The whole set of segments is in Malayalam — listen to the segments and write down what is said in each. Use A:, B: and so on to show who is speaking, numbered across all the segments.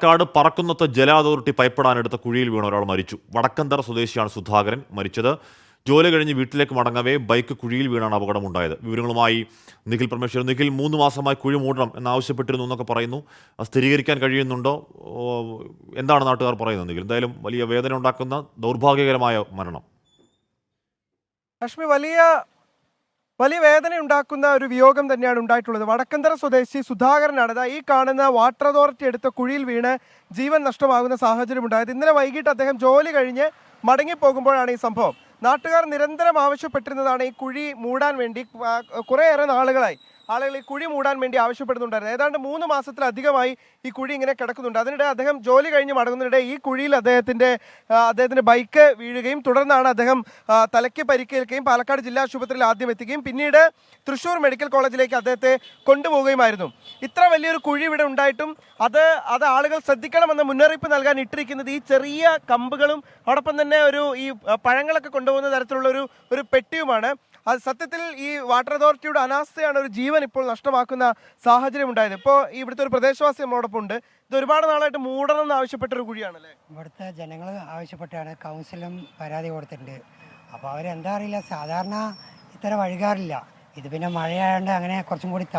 A: പാലക്കാട് പറക്കുന്നത്ത് ജല അതോറിറ്റി പൈപ്പിടാനെടുത്ത കുഴിയിൽ വീണ ഒരാൾ മരിച്ചു. വടക്കന്തറ സ്വദേശിയാണ് സുധാകരൻ. മരിച്ചത് ജോലി കഴിഞ്ഞ് വീട്ടിലേക്ക് മടങ്ങവേ ബൈക്ക് കുഴിയിൽ വീണാണ് അപകടമുണ്ടായത്. വിവരങ്ങളുമായി നിഖിൽ പരമേശ്വരൻ. നിഖിൽ, 3 മാസമായി കുഴി മൂടണം എന്നാവശ്യപ്പെട്ടിരുന്നു എന്നൊക്കെ പറയുന്നു. സ്ഥിരീകരിക്കാൻ കഴിയുന്നുണ്ടോ? എന്താണ് നാട്ടുകാർ പറയുന്നത്? നിഖിൽ, എന്തായാലും വലിയ വേദന ഉണ്ടാക്കുന്ന ദൗർഭാഗ്യകരമായ മരണം.
B: ലക്ഷ്മി, വലിയ വേദന ഉണ്ടാക്കുന്ന ഒരു വിയോഗം തന്നെയാണ് ഉണ്ടായിട്ടുള്ളത്. വടക്കന്തറ സ്വദേശി സുധാകരനാണ് ഈ കാണുന്ന വാട്ടർ അതോറിറ്റി എടുത്ത കുഴിയിൽ വീണ് ജീവൻ നഷ്ടമാകുന്ന സാഹചര്യം ഉണ്ടായത്. ഇന്നലെ വൈകിട്ട് അദ്ദേഹം ജോലി കഴിഞ്ഞ് മടങ്ങിപ്പോകുമ്പോഴാണ് ഈ സംഭവം. നാട്ടുകാർ നിരന്തരം ആവശ്യപ്പെട്ടിരുന്നതാണ് ഈ കുഴി മൂടാൻ വേണ്ടി. കുറേയേറെ നാളുകളായി ആളുകൾ ഈ കുഴി മൂടാൻ വേണ്ടി ആവശ്യപ്പെടുന്നുണ്ടായിരുന്നു. ഏതാണ്ട് 3 മാസത്തിലധികമായി ഈ കുഴി ഇങ്ങനെ കിടക്കുന്നുണ്ട്. അതിനിടെ അദ്ദേഹം ജോലി കഴിഞ്ഞ് മടങ്ങുന്നതിനിടെ ഈ കുഴിയിൽ അദ്ദേഹത്തിന്റെ ബൈക്ക് വീഴുകയും തുടർന്നാണ് അദ്ദേഹം തലയ്ക്ക് പരിക്കേൽക്കുകയും പാലക്കാട് ജില്ലാ ആശുപത്രിയിൽ ആദ്യം എത്തുകയും പിന്നീട് തൃശ്ശൂർ മെഡിക്കൽ കോളേജിലേക്ക് അദ്ദേഹത്തെ കൊണ്ടുപോവുകയുമായിരുന്നു. ഇത്ര വലിയൊരു കുഴി ഇവിടെ ഉണ്ടായിട്ടും അത് ആളുകൾ ശ്രദ്ധിക്കണമെന്ന് മുന്നറിയിപ്പ് നൽകാൻ ഇട്ടിരിക്കുന്നത് ഈ ചെറിയ കമ്പുകളും അതോടൊപ്പം തന്നെ ഈ പഴങ്ങളൊക്കെ കൊണ്ടുപോകുന്ന തരത്തിലുള്ള ഒരു പെട്ടിയുമാണ്. അത് സത്യത്തിൽ ഈ വാട്ടർ അതോറിറ്റിയുടെ അനാസ്ഥയാണ് ഒരു ജീവൻ ഇപ്പോൾ നഷ്ടമാക്കുന്ന സാഹചര്യം ഉണ്ടായത്. ഇപ്പോൾ ഇവിടുത്തെ ഒരു പ്രദേശവാസി നമ്മളോടൊപ്പം ഉണ്ട്. ഇത് ഒരുപാട് നാളായിട്ട് മൂടണം എന്ന് ആവശ്യപ്പെട്ടൊരു കുഴിയാണല്ലേ?
C: ഇവിടുത്തെ ജനങ്ങൾ ആവശ്യപ്പെട്ടാണ് കൗൺസിലും പരാതി കൊടുത്തിട്ടുണ്ട്. അപ്പോൾ അവരെന്താ അറിയില്ല, സാധാരണ ഇത്ര വഴുകാറില്ല. ഇത് പിന്നെ മഴയായതുകൊണ്ട് അങ്ങനെ കുറച്ചും കൂടി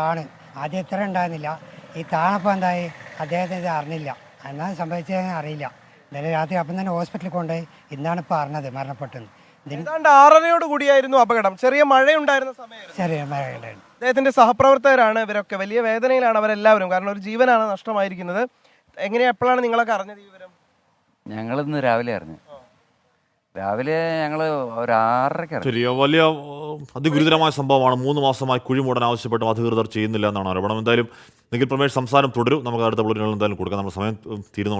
C: ആദ്യം ഇത്ര ഉണ്ടായിരുന്നില്ല. ഈ താണപ്പോൾ എന്തായി, അദ്ദേഹത്തിന് ഇത് അറിഞ്ഞില്ല. എന്നാണ് സംഭവിച്ചതെന്ന് അറിയില്ല. ഇന്നലെ രാത്രി അപ്പം തന്നെ ഹോസ്പിറ്റലിൽ കൊണ്ടുപോയി. ഇന്നാണ് ഇപ്പോൾ അറിഞ്ഞത് മരണപ്പെട്ടെന്ന്.
B: ഏതാണ്ട് 6:30 കൂടിയായിരുന്നു അപകടം. ചെറിയ മഴയുണ്ടായിരുന്ന സമയമായിരുന്നു.
C: ചെറിയ മഴയുണ്ടായിരുന്നു.
B: അദ്ദേഹത്തിന്റെ സഹപ്രവർത്തകരാണ് ഇവരൊക്കെ. വലിയ വേദനയിലാണ് അവരെല്ലാവരും. കാരണം ഒരു ജീവനാണ് നഷ്ടമായിരിക്കുന്നത്. എപ്പോഴാണ് നിങ്ങളൊക്കെ അറിഞ്ഞത് ഈ വിവരം?
D: ഞങ്ങളിന്ന് രാവിലെ അറിഞ്ഞു. രാവിലെ ഞങ്ങൾ ഒരു 6:30
A: ശരി, വലിയ അതിഗുരുതരമായ സംഭവമാണ്. 3 മാസമായി കുഴി മൂടാൻ ആവശ്യപ്പെട്ടും അധികൃതർ ചെയ്യുന്നില്ല എന്നാണ് ആരോപണം. എന്തായാലും നിഖിൽ പരമേശ്വരൻ സംസാരം തുടരും. നമുക്ക് അടുത്ത ബുള്ളറ്റിനുകൾ എന്തായാലും കൊടുക്കാം. നമ്മുടെ സമയം തീരുന്നു.